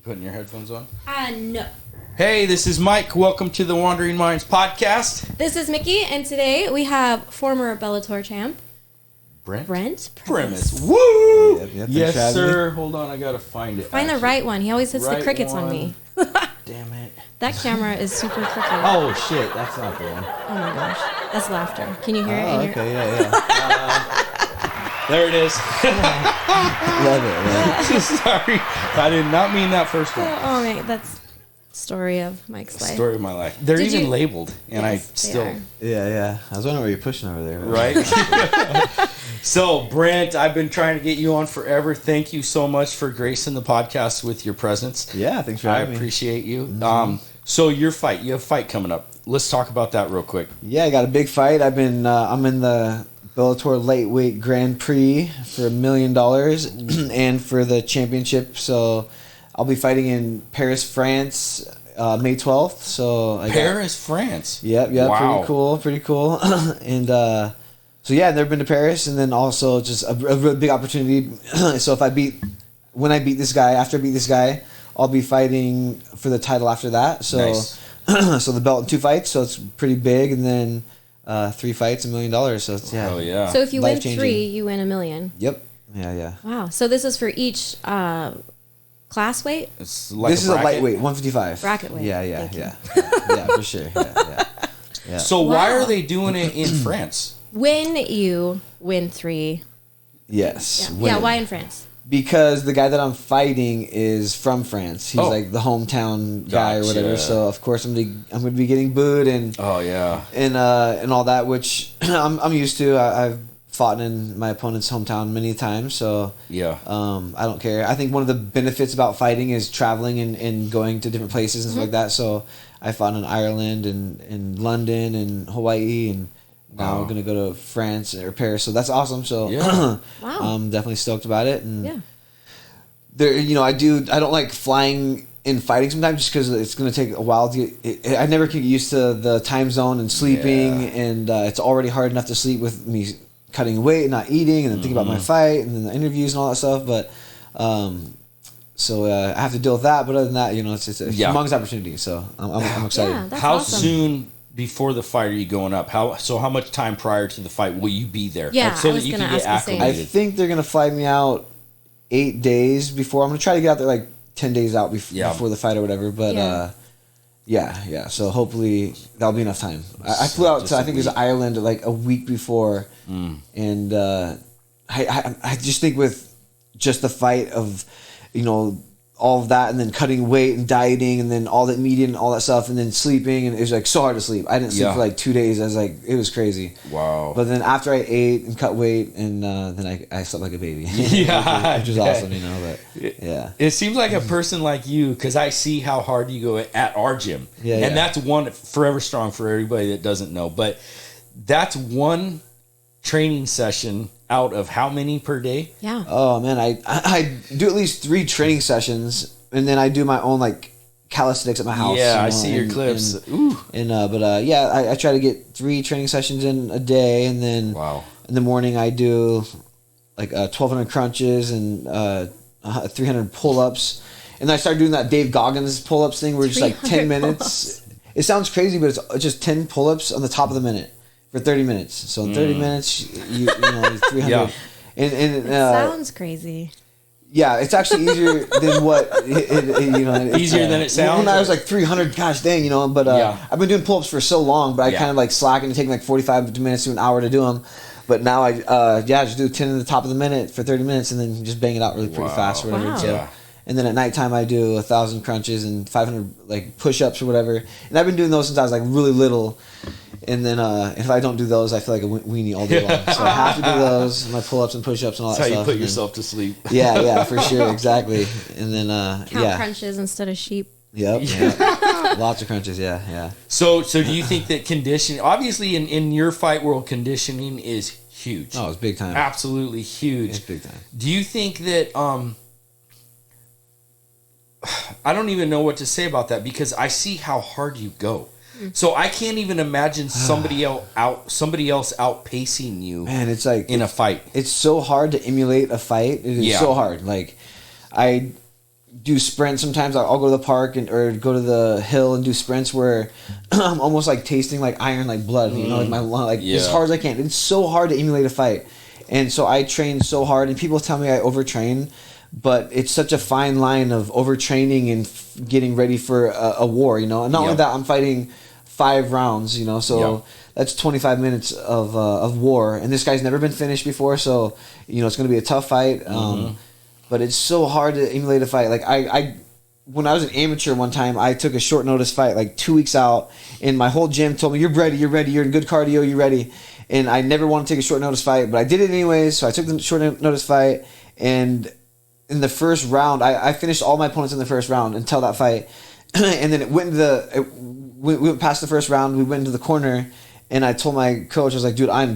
Putting your headphones on? No. Hey, this is Mike. Welcome to the Wandering Minds podcast. This is Mikki, and today we have former Bellator Champ, Brent Primus. Woo! Yep, yes, sir. Hold on, I gotta find it. Find the right one. He always hits the crickets on me. Damn it. That camera is super crooked. Oh, shit. That's not the one. Oh, my gosh. That's laughter. Can you hear it? Oh, okay. Yeah. There it is. Love it. Sorry. I did not mean that first one. Oh, man. That's story of Mike's life. Story of my life. They're Did even you- labeled, and Yes, I they still... are. Yeah. I was wondering what you're pushing over there. Right? So, Brent, I've been trying to get you on forever. Thank you so much for gracing the podcast with your presence. Yeah, thanks for I having me. appreciate you. So you have a fight coming up. Let's talk about that real quick. Yeah, I got a big fight. I'm in the Bellator lightweight Grand Prix for $1 million and for the championship. So I'll be fighting in Paris, France, May 12th. So Paris, France. Yep. Wow. Pretty cool. And so yeah, I've never been to Paris, and then also just a really big opportunity. So after I beat this guy, I'll be fighting for the title after that. So, Nice. So the belt in 2 fights, so it's pretty big, and then 3 fights, $1 million. So it's Oh, yeah. So if you win Life-changing. 3, you win $1 million. Yep. Yeah. Wow. So this is for each class weight? It's like This is a bracket. lightweight, 155. Bracket weight. Yeah, Thank you. yeah, for sure. Yeah. So why Wow. are they doing it in France? When you win 3. Yes. Yeah, why in France? Because the guy that I'm fighting is from France. He's Oh. like the hometown guy or Gotcha. whatever. So of course I'm gonna be getting booed and Oh, yeah. and all that, which I'm used to. I've fought in my opponent's hometown many times, so Yeah. I don't care. I think one of the benefits about fighting is traveling and going to different places and stuff like that. So I fought in Ireland and in London and Hawaii, and now Wow. we're gonna go to France or Paris. So that's awesome. So Yeah. Wow. I'm definitely stoked about it. And Yeah. there, I don't like flying in fighting sometimes just because it's going to take a while to get. I never can get used to the time zone and sleeping, Yeah. and it's already hard enough to sleep with me cutting weight and not eating, and then thinking about my fight and then the interviews and all that stuff. But so I have to deal with that. But other than that, it's a humongous opportunity. So I'm excited. Yeah, that's How awesome. soon before the fight are you going up? How much time prior to the fight will you be there? Yeah, so I that was you gonna can get ask the same. I acclimated. think they're gonna fly me out 8 days before. I'm gonna try to get out there like 10 days out Yeah. before the fight or whatever. But Yeah. yeah. So hopefully that'll be enough time. I flew out Just to a I think it was week. Ireland like a week before, and I just think with just the fight of all of that, and then cutting weight and dieting, and then all that media and all that stuff, and then sleeping, and it was like so hard to sleep. I didn't sleep Yeah. for like 2 days. I was like, it was crazy. Wow. But then after I ate and cut weight, and then I slept like a baby. Yeah, which was I awesome, But yeah, It seems like a person like you, because I see how hard you go at our gym. Yeah, and yeah. that's one Forever Strong for everybody that doesn't know. But that's one training session out of how many per day? Yeah. Oh man, I do at least 3 training sessions, and then I do my own like calisthenics at my house. Yeah, I see your clips. Ooh. But I try to get 3 training sessions in a day, and then Wow. in the morning I do like 1,200 crunches and 300 pull-ups, and then I started doing that Dave Goggins pull-ups thing where it's just like 10 minutes. It sounds crazy, but it's just 10 pull-ups on the top of the minute for 30 minutes. So in 30 minutes, you 300. Yeah. And Sounds crazy. yeah, it's actually easier than what Easier than it sounds, When I was or- like 300, gosh dang, but Yeah. I've been doing pull-ups for so long, but I Yeah. kind of like slacking and taking like 45 minutes to an hour to do them. But now I just do 10 at the top of the minute for 30 minutes, and then just bang it out really pretty Wow. fast or whatever. Wow. So, Yeah. and then at nighttime I do 1,000 crunches and 500 like push-ups or whatever. And I've been doing those since I was like really little. And then if I don't do those, I feel like a weenie all day long. So I have to do those, my pull-ups and push-ups and all That's that how you stuff. put And then- yourself to sleep. yeah, for sure, exactly. And then Count crunches instead of sheep. Yep. Lots of crunches, yeah. So do you think that conditioning, obviously in your fight world, conditioning is huge. Oh, it's big time. Absolutely huge. It's big time. Do you think that I don't even know what to say about that, because I see how hard you go. So I can't even imagine somebody else outpacing you Man, it's like in a fight. it's so hard to emulate a fight. It is Yeah. so hard. Like I do sprints. Sometimes I'll go to the park or go to the hill and do sprints where I'm almost like tasting like iron, like blood. You know, like my lung, like as hard as I can. It's so hard to emulate a fight, and so I train so hard. And people tell me I overtrain, but it's such a fine line of overtraining and getting ready for a war. You know, and not only that, I'm fighting 5 rounds. You know, so. That's 25 minutes of war, and this guy's never been finished before, so you know it's going to be a tough fight. But it's so hard to emulate a fight. Like I when I was an amateur one time, I took a short notice fight like 2 weeks out, and my whole gym told me, "You're ready, you're in good cardio, you're ready." And I never wanted to take a short notice fight, but I did it anyways. So I took the short notice fight, and in the first round, I finished all my opponents in the first round until that fight, and then we went past the first round. We went into the corner. And I told my coach, I was like, dude, I'm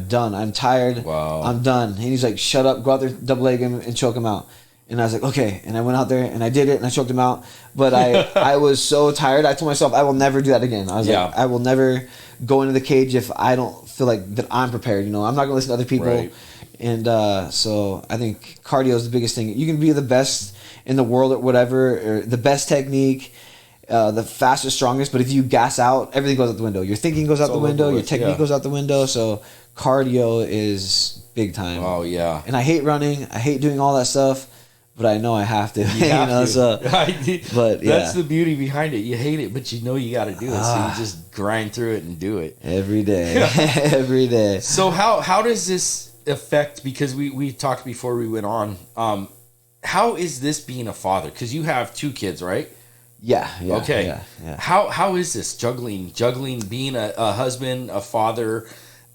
done. I'm tired. Wow. I'm done. And he's like, shut up. Go out there, double leg him, and choke him out. And I was like, okay. And I went out there, and I did it, and I choked him out. But I was so tired. I told myself, I will never do that again. I was like, I will never go into the cage if I don't feel like that I'm prepared. You know, I'm not going to listen to other people. Right. And so I think cardio is the biggest thing. You can be the best in the world at whatever, or the best technique, the fastest, strongest, but if you gas out, everything goes out the window. Your thinking goes out the window, your technique goes out the window, so cardio is big time. Oh, yeah. And I hate running, I hate doing all that stuff, but I know I have to. You have to. So, but yeah. That's the beauty behind it. You hate it, but you know you got to do it, so you just grind through it and do it. Every day. Every day. So how does this affect, because we talked before we went on, how is this being a father? Because you have 2 kids, right? Yeah. Okay. Yeah. How is this juggling being a husband, a father,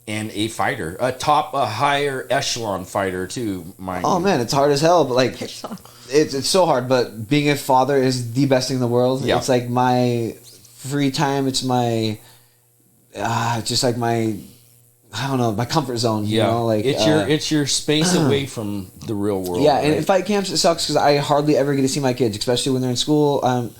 and a fighter, a higher echelon fighter too? Man, it's hard as hell. But like, it's so hard. But being a father is the best thing in the world. Yeah. It's like my free time. It's my just like my, I don't know, my comfort zone. You know, like it's your space away from the real world. Yeah, right? and in fight camps it sucks because I hardly ever get to see my kids, especially when they're in school.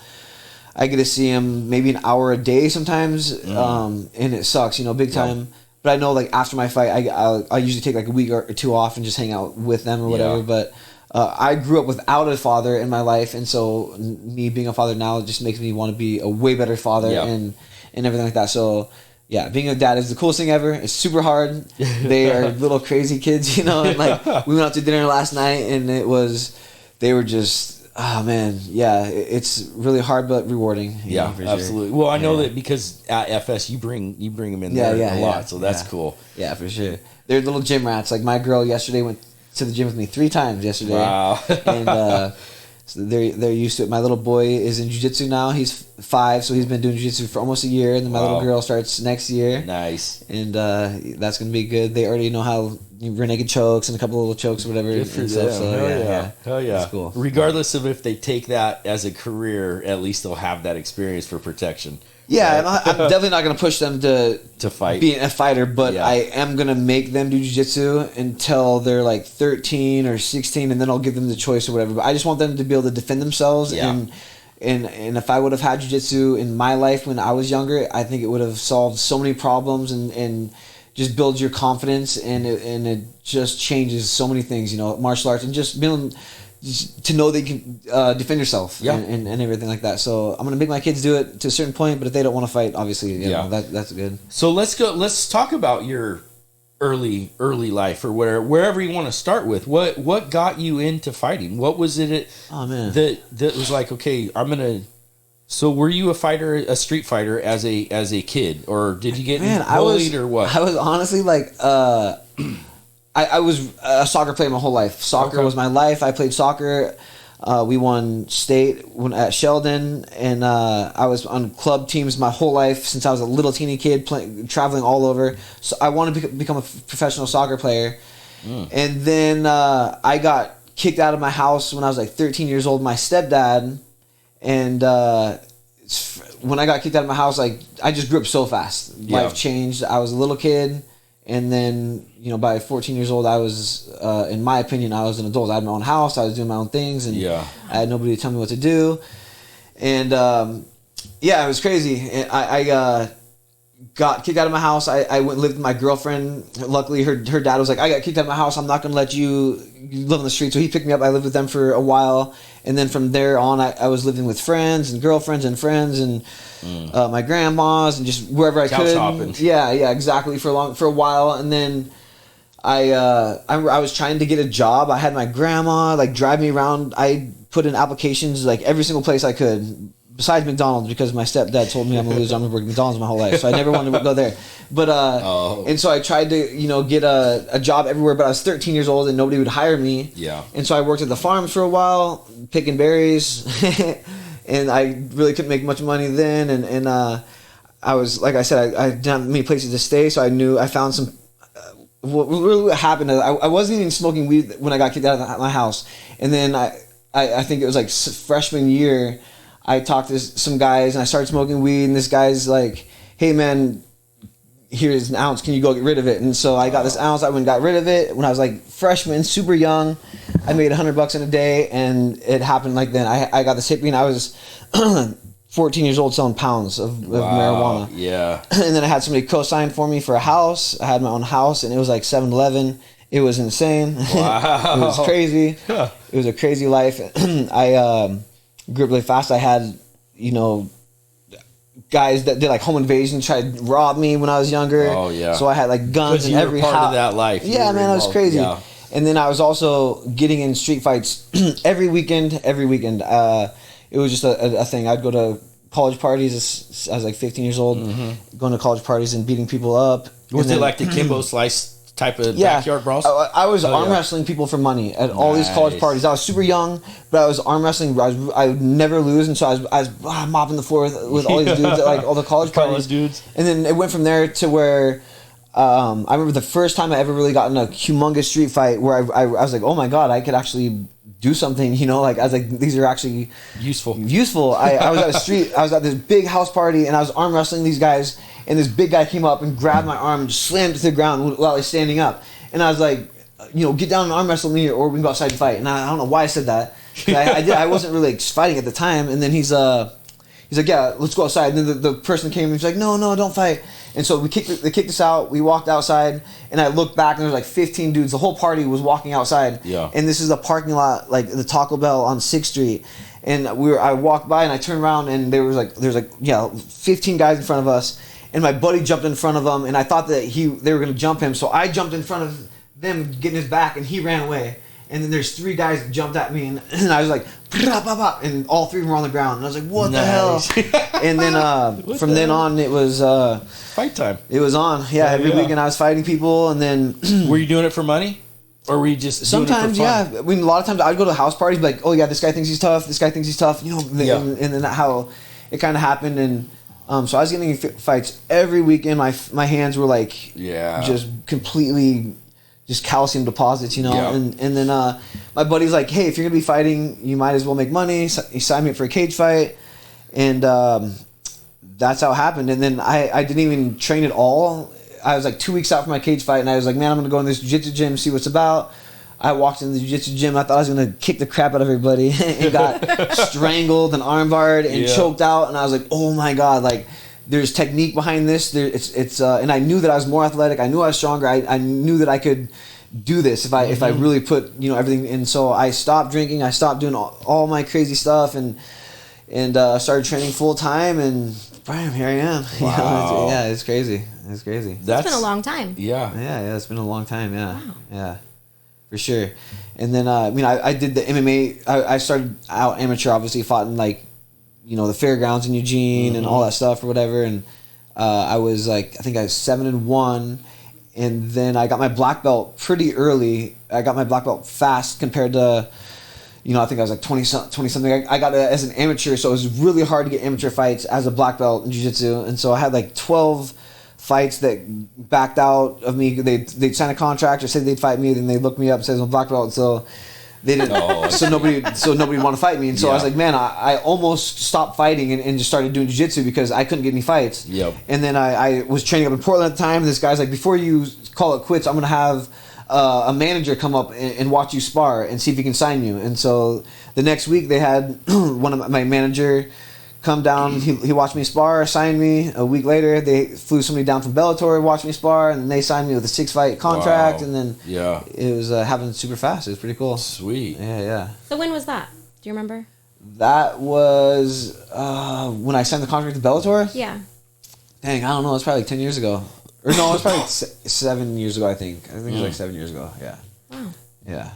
I get to see them maybe an hour a day sometimes, and it sucks, you know, big time. Yeah. But I know, like, after my fight, I usually take like a week or 2 off and just hang out with them or whatever. Yeah. But I grew up without a father in my life, and so me being a father now just makes me want to be a way better father and everything like that. So yeah, being a dad is the coolest thing ever. It's super hard. They are little crazy kids, you know. And like we went out to dinner last night, and they were just. Oh man, yeah, it's really hard but rewarding. Yeah, absolutely. Sure. Well, I know that because at FS you bring them in there a lot, so that's cool. Yeah, for sure. They're little gym rats. Like my girl yesterday went to the gym with me 3 times yesterday. Wow. And so they're used to it. My little boy is in jiu-jitsu now. He's 5, so he's been doing jiu-jitsu for almost a year. And then my little girl starts next year. Nice. And that's gonna be good. They already know how rear naked chokes and a couple of little chokes or whatever. Good for them. So, Hell yeah. That's cool. Regardless of if they take that as a career, at least they'll have that experience for protection. Yeah, right? I'm definitely not going to push them to fight, be a fighter, but I am going to make them do jiu-jitsu until they're like 13 or 16, and then I'll give them the choice or whatever. But I just want them to be able to defend themselves. Yeah. And if I would have had jiu-jitsu in my life when I was younger, I think it would have solved so many problems and just builds your confidence, and it just changes so many things, you know, martial arts, and just being to know that you can defend yourself and everything like that. So I'm gonna make my kids do it to a certain point, but if they don't want to fight, obviously, you know, that's good. So let's talk about your early life, or wherever you want to start with. What got you into fighting? What was it? Oh man, that was like, okay, I'm gonna. So were you a street fighter as a kid, or did you get bullied or what? I was honestly like, I was a soccer player my whole life. Soccer was my life. I played soccer. We won state at Sheldon, and I was on club teams my whole life since I was a little teeny kid, traveling all over. So I wanted to become a professional soccer player. And then I got kicked out of my house when I was like 13 years old. My stepdad. And when I got kicked out of my house, like I just grew up so fast. Life changed. I was a little kid, and then by 14 years old, I was, in my opinion, I was an adult. I had my own house. I was doing my own things, and I had nobody to tell me what to do. And it was crazy. And I got kicked out of my house. I went and lived with my girlfriend. Luckily, her dad was like, I got kicked out of my house. I'm not going to let you live on the street. So he picked me up. I lived with them for a while. And then from there on, I was living with friends and girlfriends and friends and my grandmas and just wherever I could. Hopping. Yeah, exactly. For a while. And then I was trying to get a job. I had my grandma like drive me around. I put in applications like every single place I could. Besides McDonald's, because my stepdad told me I'm gonna lose. I'm gonna work at McDonald's my whole life, so I never wanted to go there. But and so I tried to get a job everywhere, but I was 13 years old and nobody would hire me. Yeah. And so I worked at the farms for a while, picking berries, and I really couldn't make much money then. And I was, like I said, I didn't have many places to stay, so I found some. What happened? I wasn't even smoking weed when I got kicked out of my house, and then I think it was like freshman year. I talked to some guys and I started smoking weed, and this guy's like, hey man, here's an ounce, can you go get rid of it? And so I got this ounce, I went and got rid of it when I was like freshman, super young. I made $100 in a day, and it happened like then. I got this hippie, and I was 14 years old selling pounds of marijuana. Yeah. And then I had somebody co-sign for me for a house. I had my own house, and it was like 7-Eleven. It was insane. Wow. It was crazy. It was a crazy life. I grew up really fast. I had, guys that did like home invasions, tried to rob me when I was younger. Oh yeah. So I had like guns in every part house. of that life. Yeah, man, it was crazy. Yeah. And then I was also getting in street fights every weekend. It was just a thing. I'd go to college parties. I was like 15 years old, going to college parties and beating people up. Was it like the Kimbo Slice type of backyard brawls? I was arm wrestling people for money at all these college parties. I was super young, but I was arm wrestling. I would never lose, and so I was mopping the floor with all these dudes at like all the college parties. Dudes. And then it went from there to where I remember the first time I ever really got in a humongous street fight where I was like, oh my god, I could actually do something. Like I was like, these are actually useful. I was at this big house party, and I was arm wrestling these guys. And this big guy came up and grabbed my arm and just slammed it to the ground while he's standing up. And I was like, get down and arm wrestle me, or we can go outside and fight. And I don't know why I said that. I wasn't really fighting at the time. And then he's like, yeah, let's go outside. And then the person came and he's like, no, don't fight. And so they kicked us out. We walked outside, and I looked back, and there was like 15 dudes. The whole party was walking outside. Yeah. And this is a parking lot, like the Taco Bell on 6th Street. And I walked by, and I turned around, and there's 15 guys in front of us. And my buddy jumped in front of them, and I thought that they were going to jump him. So I jumped in front of them, getting his back, and he ran away. And then there's 3 guys that jumped at me, and I was like, and all 3 were on the ground. And I was like, what the hell? And then from then on, it was fight time. It was on. Yeah, every weekend I was fighting people, and then were you doing it for money? Or were you just sometimes, doing it for fun? Yeah. I mean, a lot of times I'd go to house parties, be like, oh yeah, this guy thinks he's tough. This guy thinks he's tough. And then how it kind of happened. And so I was getting in fights every weekend. My hands were like, just completely, just calcium deposits, Yeah. And then my buddy's like, hey, if you're gonna be fighting, you might as well make money. So he signed me up for a cage fight, and that's how it happened. And then I didn't even train at all. I was like 2 weeks out from my cage fight, and I was like, man, I'm gonna go in this jiu-jitsu gym, see what's about. I walked in the jiu-jitsu gym. I thought I was gonna kick the crap out of everybody, and got strangled and armbarred and choked out. And I was like, oh my god, like there's technique behind this. And I knew that I was more athletic. I knew I was stronger. I knew that I could do this if I really put everything. And so I stopped drinking. I stopped doing all my crazy stuff, and started training full time. And bam, here I am. Wow. It's crazy. It's crazy. It's been a long time. Yeah. It's been a long time. Yeah. Wow. Yeah. For sure. And then, I did the MMA. I started out amateur, obviously, fought in, like, the fairgrounds in Eugene and all that stuff or whatever. And I was, like, I think I was 7-1. And then I got my black belt pretty early. I got my black belt fast compared to, I think I was like 20 something. I got it as an amateur, so it was really hard to get amateur fights as a black belt in jiu-jitsu. And so I had, like, 12 fights that backed out of me. They'd sign a contract or say they'd fight me, then they look me up and says I'm a black belt, so they didn't. So nobody would want to fight me. And so I was like, man, I almost stopped fighting and just started doing jiu-jitsu because I couldn't get any fights. Yep. And then I was training up in Portland at the time. And this guy's like, before you call it quits, I'm gonna have a manager come up and watch you spar and see if he can sign you. And so the next week they had one of my manager come down. He watched me spar, signed me. A week later, they flew somebody down from Bellator, watched me spar, and they signed me with a 6-fight contract. Wow. And then it was happening super fast. It was pretty cool. Sweet. Yeah. So when was that? Do you remember? That was when I signed the contract with Bellator. Yeah. Dang, I don't know. It's probably like 10 years ago. Or no, it's probably 7 years ago. I think it was like 7 years ago. Yeah. Wow. Yeah.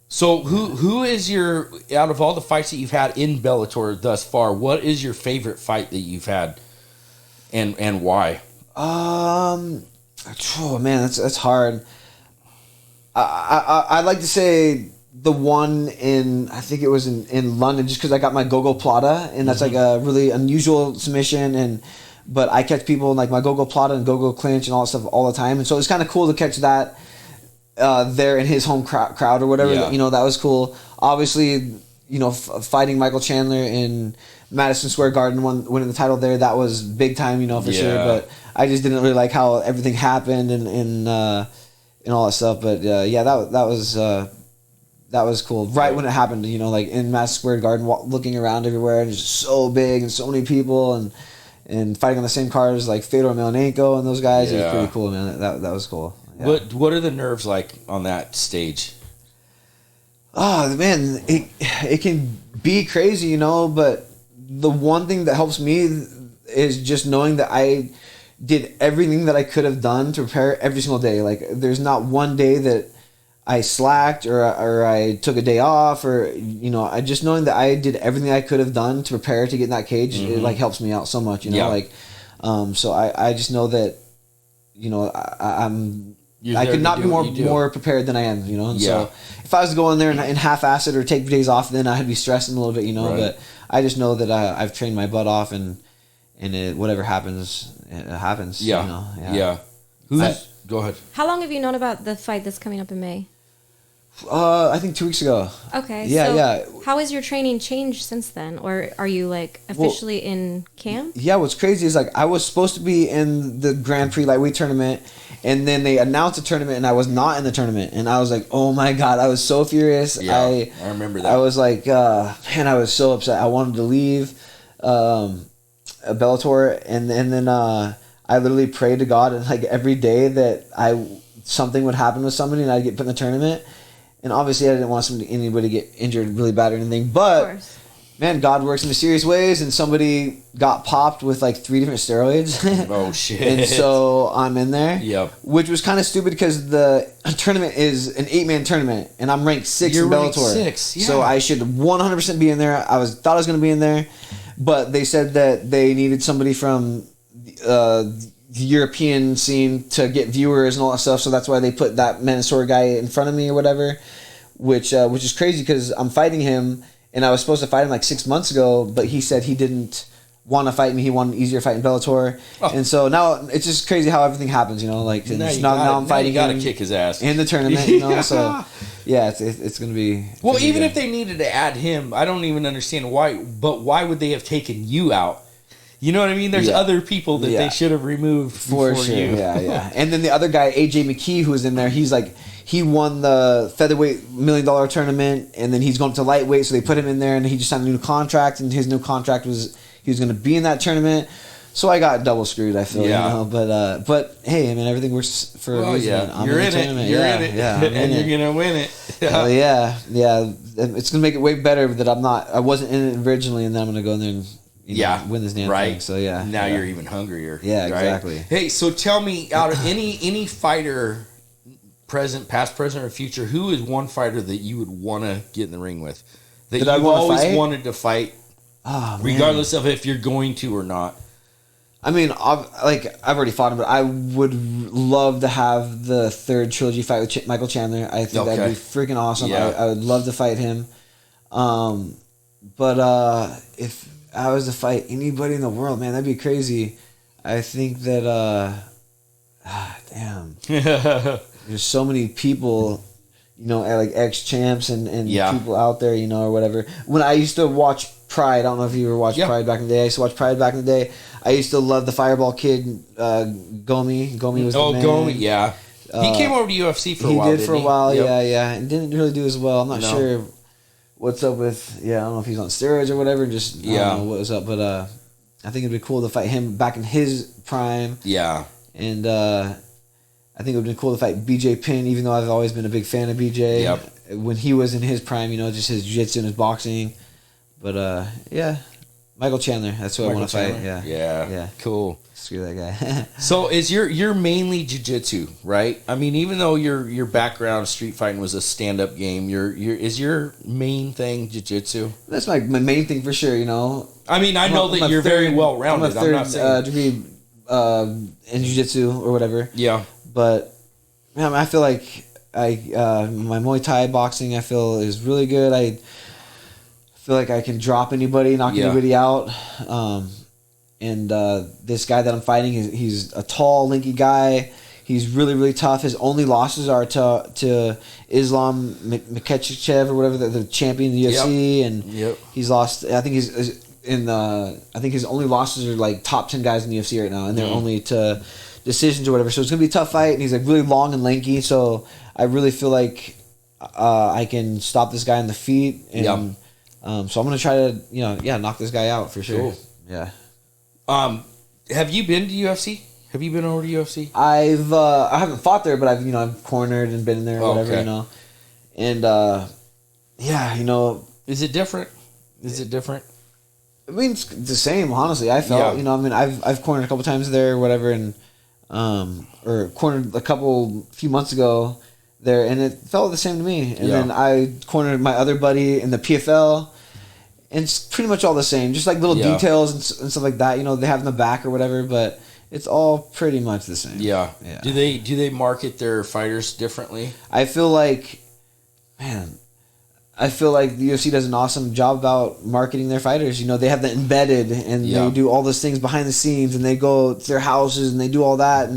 So who is your, out of all the fights that you've had in Bellator thus far, what is your favorite fight that you've had, and why? Oh man, that's hard. I'd like to say the one in, I think it was in London, just because I got my Gogo Plata, and that's like a really unusual submission, but I catch people in like my Gogo Plata and Gogo Clinch and all that stuff all the time, and so it's kind of cool to catch that there in his home crowd or whatever. Yeah. You know, that was cool. Obviously, you know, fighting Michael Chandler in Madison Square Garden, winning the title there, that was big time, you know, for sure. But I just didn't really like how everything happened and all that stuff. But that was cool. Right when it happened, you know, like in Madison Square Garden, looking around everywhere, and just so big and so many people, and fighting on the same card as like Fedor Emelianenko and those guys. It was pretty cool, man. That was cool. Yeah. What are the nerves like on that stage? Oh man, it can be crazy, you know, but the one thing that helps me is just knowing that I did everything that I could have done to prepare every single day. Like, there's not one day that I slacked or I took a day off, or, you know, I just knowing that I did everything I could have done to prepare to get in that cage, it like helps me out so much, you know, like, so I just know that, you know, I could not be more prepared than I am, you know. And so if I was to go in there and half-ass it or take days off, then I'd be stressing a little bit, you know. Right. But I just know that I've trained my butt off, and whatever happens, it happens. Yeah. You know? Yeah. Go ahead. How long have you known about the fight that's coming up in May? I think 2 weeks ago. Okay. Yeah. How has your training changed since then, or are you like officially in camp? Yeah. What's crazy is like I was supposed to be in the Grand Prix lightweight tournament, and then they announced the tournament, and I was not in the tournament, and I was like, oh my god, I was so furious. Yeah, I remember that. I was like, man, I was so upset. I wanted to leave Bellator, and then I literally prayed to God, and like every day that something would happen with somebody, and I'd get put in the tournament. And obviously, I didn't want anybody to get injured really bad or anything. But, man, God works in mysterious ways. And somebody got popped with like 3 different steroids. Oh, shit. And so I'm in there. Yep. Which was kind of stupid because the tournament is an 8-man tournament. And I'm ranked 6 in Bellator. Ranked 6, yeah. So I should 100% be in there. I thought I was going to be in there. But they said that they needed somebody from the European scene to get viewers and all that stuff, so that's why they put that Mansour guy in front of me or whatever, which is crazy because I'm fighting him, and I was supposed to fight him like 6 months ago, but he said he didn't want to fight me. He wanted an easier fight in Bellator, and so now it's just crazy how everything happens, you know. Like now I'm fighting. You got to kick his ass in the tournament, you know. So yeah, it's gonna be. Well, even if they needed to add him, I don't even understand why. But why would they have taken you out? You know what I mean? There's other people that they should have removed for sure. You. Yeah. And then the other guy, AJ McKee, who was in there, he's like, he won the featherweight $1 million tournament, and then he's going to lightweight, so they put him in there, and he just signed a new contract, and his new contract was he was going to be in that tournament. So I got double screwed, I feel, you know. But hey, I mean, everything works for a reason. Yeah. You're in it. You're in it. Yeah, and you're gonna win it. Yeah. It's gonna make it way better that I wasn't in it originally, and then I'm gonna go in there and. Win this damn thing. So now you're even hungrier. Yeah, right? exactly. Hey, so tell me, out of any fighter, past, present, or future, who is one fighter that you would want to get in the ring with? That you've always wanted to fight, regardless of if you're going to or not. I mean, I've already fought him, but I would love to have the third trilogy fight with Michael Chandler. I think that'd be freaking awesome. Yeah. I would love to fight him. But if I was to fight anybody in the world, man, that'd be crazy. I think that, damn. There's so many people, you know, like ex-champs and people out there, you know, or whatever. When I used to watch Pride, I don't know if you ever watched Pride back in the day. I used to watch Pride back in the day. I used to love the Fireball Kid, Gomi. Gomi was the man. Gomi, yeah. He came over to UFC for a while, He did for a while, yeah. And didn't really do as well. I'm not sure what's up with I don't know if he's on steroids or whatever. Just I don't know what was up, but I think it'd be cool to fight him back in his prime. Yeah, and I think it would be cool to fight BJ Penn, even though I've always been a big fan of BJ. Yep. When he was in his prime, just his jiu-jitsu and his boxing. But Michael Chandler. That's who I want to fight. Yeah. Cool. Screw that guy. So is you're mainly jiu-jitsu, right? I mean, even though your background street fighting was a stand-up game, is your main thing jiu-jitsu? That's my main thing for sure. I mean, I know that you're very well rounded. I'm not saying degree in jiu-jitsu or whatever. Yeah. But man, I feel like my Muay Thai boxing I feel is really good. I feel like I can drop anybody, knock anybody out. And this guy that I'm fighting, he's a tall, lanky guy. He's really, really tough. His only losses are to Islam Makhachev or whatever, the champion in the UFC. And he's lost. I think I think his only losses are like top 10 guys in the UFC right now, and they're only to decisions or whatever. So it's gonna be a tough fight. And he's like really long and lanky. So I really feel like I can stop this guy on the feet. And so I'm gonna try to knock this guy out for sure. Cool. Yeah. Have you been to UFC? Have you been over to UFC? I haven't fought there, but I've cornered and been in there or whatever, and is it different? Is it different? I mean, it's the same. Honestly, I felt I've cornered a couple times there or whatever, and or cornered a few months ago there, and it felt the same to me. And then I cornered my other buddy in the PFL. And it's pretty much all the same, just like little details and stuff like that. They have in the back or whatever, but it's all pretty much the same. Yeah. Do they market their fighters differently? I feel like the UFC does an awesome job about marketing their fighters. They have that embedded, and they do all those things behind the scenes, and they go to their houses and they do all that,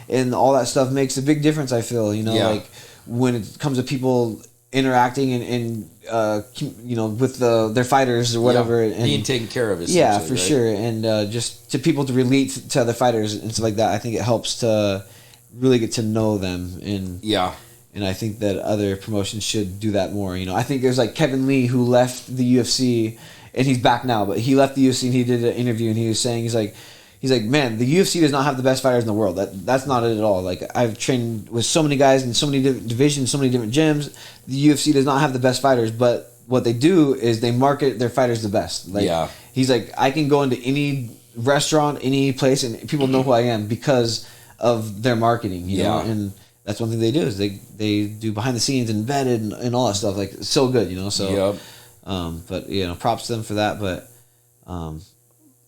and all that stuff makes a big difference. I feel like when it comes to people interacting and with their fighters or whatever, and being taken care of, for sure, and just to people to relate to other fighters and stuff like that. I think it helps to really get to know them, and I think that other promotions should do that more. I think there's like Kevin Lee, who left the UFC and he's back now, but he left the UFC and he did an interview and he was saying he's like, man, the UFC does not have the best fighters in the world. That's not it at all. Like, I've trained with so many guys in so many different divisions, so many different gyms. The UFC does not have the best fighters, but what they do is they market their fighters the best. He's like, I can go into any restaurant, any place, and people know who I am because of their marketing. You know? And that's one thing they do is they do behind the scenes and vetted and all that stuff. Like, it's so good, So, but props to them for that. But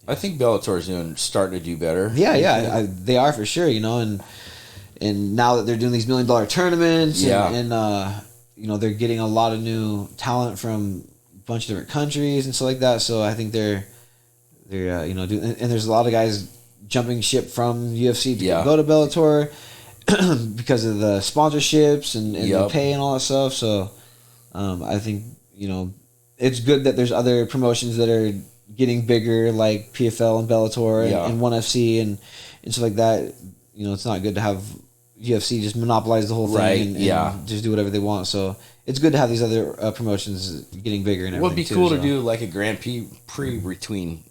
I think Bellator's starting to do better. Yeah, they are for sure. And now that they're doing these $1 million tournaments, and they're getting a lot of new talent from a bunch of different countries and stuff like that. So I think they're doing, and there's a lot of guys jumping ship from UFC to go to Bellator because of the sponsorships and the pay and all that stuff. So I think it's good that there's other promotions that are getting bigger, like PFL and Bellator and ONE FC and stuff like that. It's not good to have UFC just monopolize the whole thing and just do whatever they want. So it's good to have these other promotions getting bigger and everything. It would be cool to do like a Grand Prix between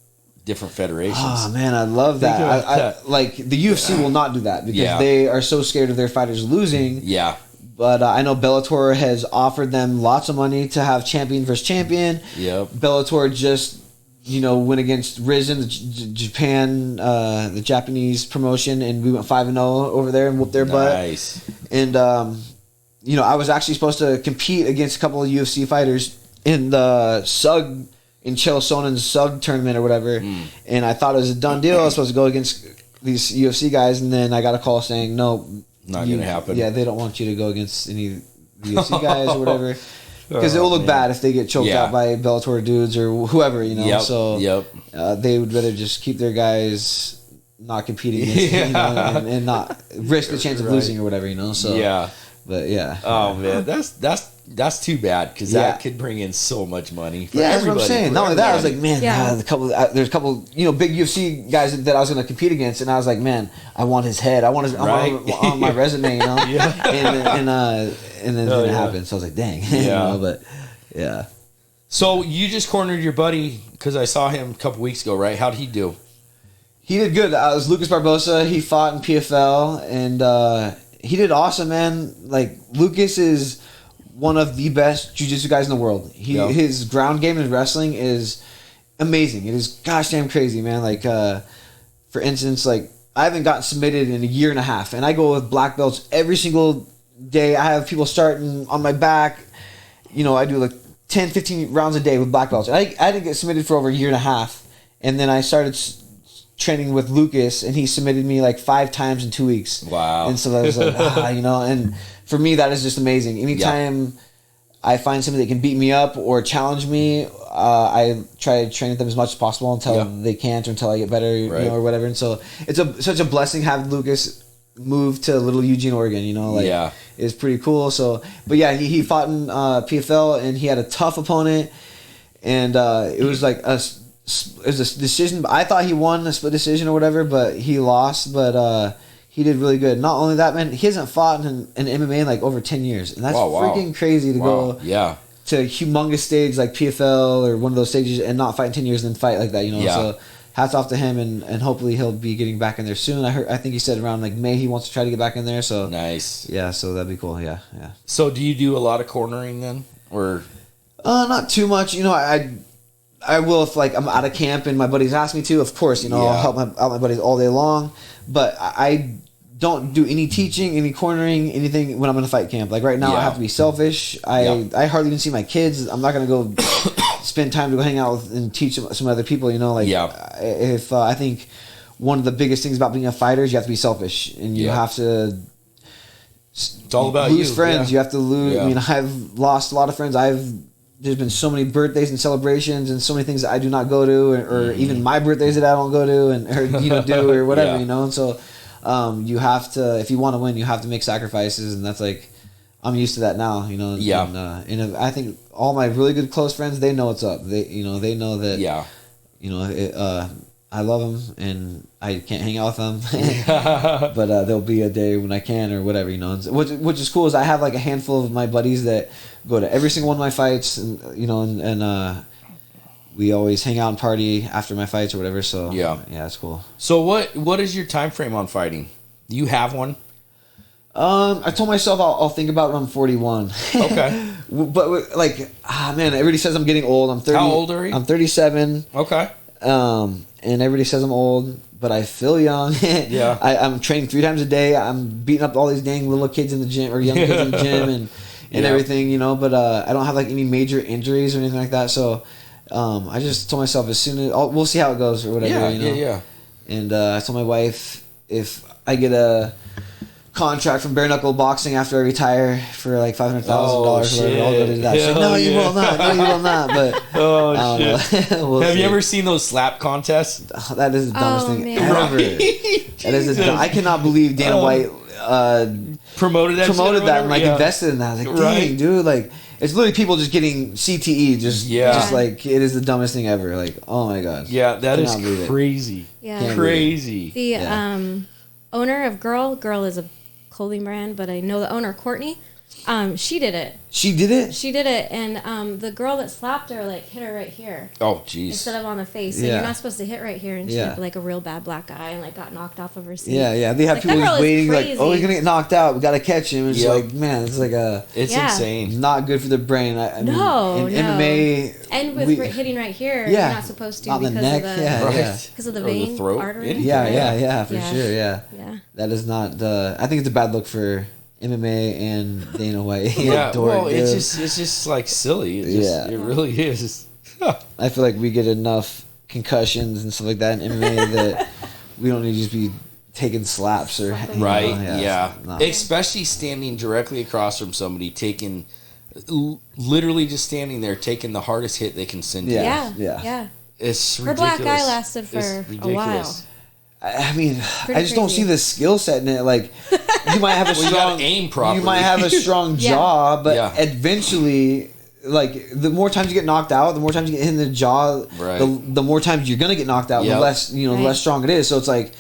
different federations. Oh man, I love that. I like the UFC will not do that because they are so scared of their fighters losing. Yeah. But I know Bellator has offered them lots of money to have champion versus champion. Yep. Bellator just went against Risen, Japan, the Japanese promotion, and we went 5-0 over there and whooped their butt. Nice. And I was actually supposed to compete against a couple of UFC fighters in the SUG, in Chael Sonnen's SUG tournament or whatever, and I thought it was a done deal. I was supposed to go against these UFC guys, and then I got a call saying, no, not going to happen. Yeah, they don't want you to go against any of the UFC guys or whatever. Because it will look bad if they get choked out by Bellator dudes or whoever, So they would rather just keep their guys not competing against, and not risk the chance of losing or whatever, So but Oh man, that's too bad because that could bring in so much money. For that's what I'm saying. Not only that, I was like, man, there's a couple big UFC guys that I was going to compete against, and I was like, man, I want his head. I want his on my resume, and then it didn't happen. So I was like, dang, but So you just cornered your buddy because I saw him a couple weeks ago, right? How'd he do? He did good. It was Lucas Barbosa. He fought in PFL, and he did awesome, man. Like, Lucas is one of the best jiu-jitsu guys in the world. His ground game and wrestling is amazing. It is gosh damn crazy, man. Like, for instance, like, I haven't gotten submitted in a year and a half, and I go with black belts every single day. I have people starting on my back. You know, I do like 10, 15 rounds a day with black belts. I didn't get submitted for over a year and a half, and then I started training with Lucas, and he submitted me like 5 times in 2 weeks. Wow. And so that was like, you know, and for me, that is just amazing. Anytime I find somebody that can beat me up or challenge me, I try to train with them as much as possible until they can't, or until I get better, you know, or whatever. And so it's such a blessing having Lucas move to Little Eugene, Oregon, you know, like, it's pretty cool. So, but yeah, he fought in PFL, and he had a tough opponent, and it was like it was a decision. I thought he won a split decision or whatever, but he lost. But he did really good. Not only that, man, he hasn't fought in MMA in like over 10 years, and that's freaking crazy to go to a humongous stage like PFL or one of those stages and not fight in 10 years and then fight like that, you know. So hats off to him, and hopefully he'll be getting back in there soon. I think he said around like May he wants to try to get back in there. So nice. Yeah, so that'd be cool. Yeah. So do you do a lot of cornering then, or? Not too much. You know, I will if like I'm out of camp and my buddies ask me to. Of course, you know, I'll help out my buddies all day long. But I don't do any teaching, any cornering, anything when I'm in a fight camp. Like right now, I have to be selfish. I hardly even see my kids. I'm not gonna go spend time to go hang out with and teach some other people. You know, like if I think one of the biggest things about being a fighter is you have to be selfish, and you have to. It's all about lose friends. You have to lose. I mean, I've lost a lot of friends. There's been so many birthdays and celebrations and so many things that I do not go to, or even my birthdays that I don't go to, or you know, do or whatever, you know. And so you have to, if you want to win, you have to make sacrifices, and that's like, I'm used to that now, you know. And I think all my really good close friends, they know what's up. They know that you know, I love them and I can't hang out with them, but there'll be a day when I can or whatever, you know. And which is cool is I have like a handful of my buddies that go to every single one of my fights, and you know, and we always hang out and party after my fights or whatever. So yeah, it's cool. So what is your time frame on fighting? Do you have one? I told myself I'll think about it when I'm 41. Okay. But like, man, everybody says I'm getting old. I'm 30. How old are you? I'm 37. Okay. And everybody says I'm old, but I feel young. I'm training 3 times a day. I'm beating up all these dang little kids in the gym, or young kids in the gym, and everything, you know. But I don't have like any major injuries or anything like that. So I just told myself as soon as we'll see how it goes or whatever. You know? And I told my wife if I get a contract from bare knuckle boxing after I retire for like $500,000 or whatever, I'll go to that. She's like, no, you will not. No, you will not. But we'll Have you ever seen those slap contests? That is the dumbest thing ever. That is I cannot believe Dana White promoted that and like invested in that. I was like, dang, dude, like it's literally people just getting CTE, just like it is the dumbest thing ever. Like, oh my god. Yeah, that is crazy. Yeah, crazy. The owner of Girl is a clothing brand, but I know the owner, Courtney. She did it. She did it? She did it, and the girl that slapped her, like, hit her right here. Oh, jeez. Instead of on the face. So you're not supposed to hit right here, and she had, like, a real bad black eye and, like, got knocked off of her seat. Yeah. They have people just waiting, like, oh, he's going to get knocked out. We got to catch him. It's like, man, it's like It's insane. Not good for the brain. I mean, in MMA... And with hitting right here, you're not supposed to because neck, of the... Because of the vein, the throat. artery. Yeah, for sure, yeah. That is not... I think it's a bad look for... MMA and Dana White. It's just like silly. It really is. I feel like we get enough concussions and stuff like that in MMA that we don't need to just be taking slaps or especially standing directly across from somebody, literally just standing there, taking the hardest hit they can send you. Yeah. It's ridiculous. Her black eye lasted for a while. I mean, I just don't see the skill set in it. Like, you might have a strong aim properly. You might have a strong jaw, but eventually, like, the more times you get knocked out, the more times you get hit in the jaw, the more times you're gonna get knocked out, the less less strong it is. So it's like,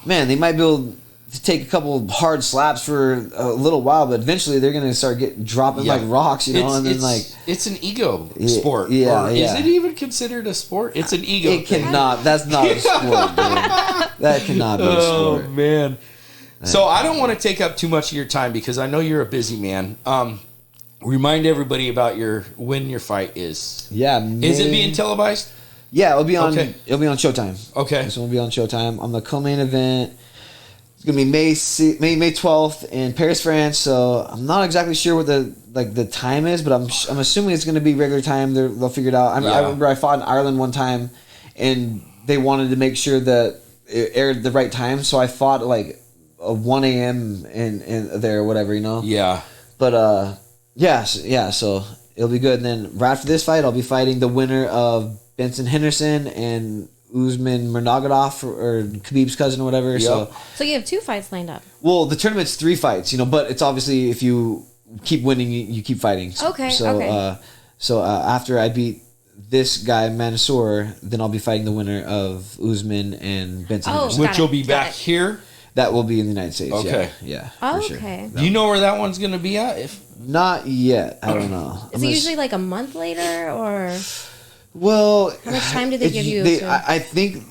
man, they might be able take a couple hard slaps for a little while, but eventually they're gonna start dropping like rocks, you know, and then like it's an ego sport. Yeah, Is it even considered a sport? It's an ego. It cannot. That's not a sport, dude. That cannot be a sport. Oh man. So I don't want to take up too much of your time because I know you're a busy man. Remind everybody about when your fight is. Yeah. Is it being televised? Yeah, it'll be on. Okay. It'll be on Showtime. Okay. This one will be on Showtime on the co-main event. It's gonna be May 12th in Paris, France. So I'm not exactly sure what the time is, but I'm assuming it's gonna be regular time. They'll figure it out. I remember I fought in Ireland one time, and they wanted to make sure that it aired the right time. So I fought like a 1 a.m. in there or whatever, you know. Yeah. But so it'll be good. And then right after this fight, I'll be fighting the winner of Benson Henderson and Usman Nurmagomedov or Khabib's cousin or whatever. Yep. So you have 2 fights lined up. Well, the tournament's 3 fights, you know, but it's obviously if you keep winning, you keep fighting. Okay. So after I beat this guy Mansour, then I'll be fighting the winner of Usman and Benson Henderson. Which will be back here. That will be in the United States. Okay. Yeah. Oh, for okay. Sure. Do you know where that one's going to be at? Not yet. I don't know. Is it usually like a month later or? Well, how much time did they give you? I think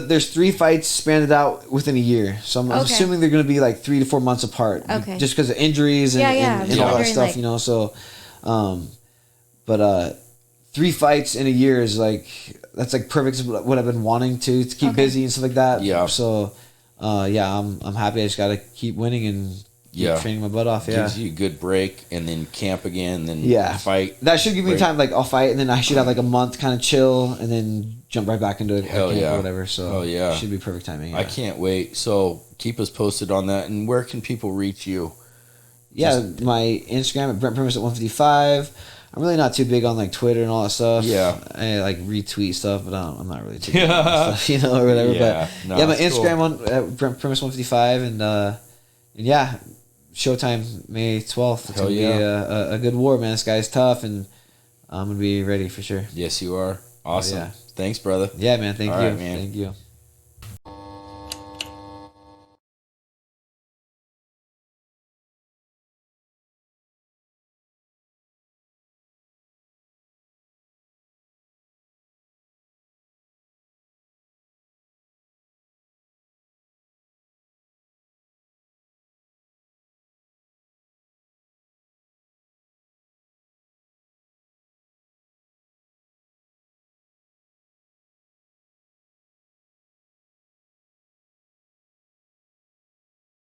there's 3 fights spanned out within a year, so I'm assuming they're going to be like 3 to 4 months apart. Okay. Just because of injuries and all that stuff, like, you know. So, but 3 fights in a year is like that's like perfect. What I've been wanting to keep busy and stuff like that. Yeah. So, I'm happy. I just got to keep winning and. Keep training my butt off. Gives you a good break, and then camp again, then fight. That should give me time. Like I'll fight, and then I should have like a month kind of chill, and then jump right back into camp or whatever. So it should be perfect timing. Yeah. I can't wait. So keep us posted on that. And where can people reach you? Yeah, my Instagram at Brent Primus at 155. I'm really not too big on like Twitter and all that stuff. Yeah, I like retweet stuff, but I'm not really too big on that stuff, you know, or whatever. Yeah, but my Instagram on at Brent Primus 155, and yeah. Showtime May 12th. It's going to be a good war, man. This guy's tough, and I'm going to be ready for sure. Yes, you are. Awesome. Thanks, brother. Yeah, man. Thank you. Right, man. Thank you.